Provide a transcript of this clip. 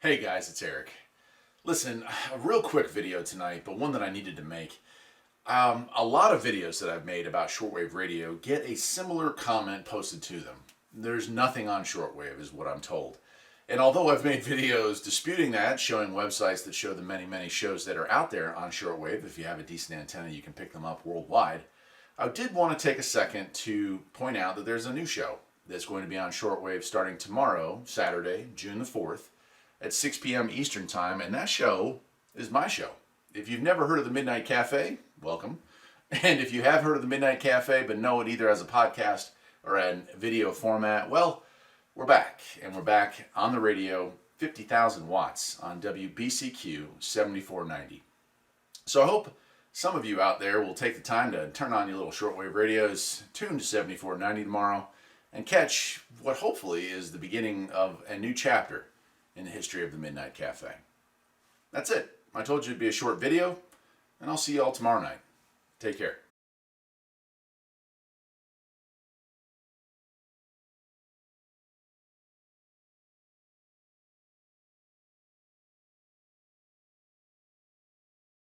Hey guys, it's Eric. Listen, a real quick video tonight, but one that I needed to make. A lot of videos that I've made about shortwave radio get a similar comment posted to them. There's nothing on shortwave, is what I'm told. And although I've made videos disputing that, showing websites that show the many shows that are out there on shortwave, if you have a decent antenna, you can pick them up worldwide. I did want to take a second to point out that there's a new show that's going to be on shortwave starting tomorrow, Saturday, June the 4th. At 6 p.m. Eastern Time, and that show is my show. If you've never heard of the Midnight Cafe, welcome. And if you have heard of the Midnight Cafe but know it either as a podcast or in video format, well, we're back. And we're back on the radio, 50,000 watts on WBCQ 7490. So I hope some of you out there will take the time to turn on your little shortwave radios, tune to 7490 tomorrow, and catch what hopefully is the beginning of a new chapter in the history of the Midnight Cafe. That's it. I told you it'd be a short video, and I'll see you all tomorrow night. Take care.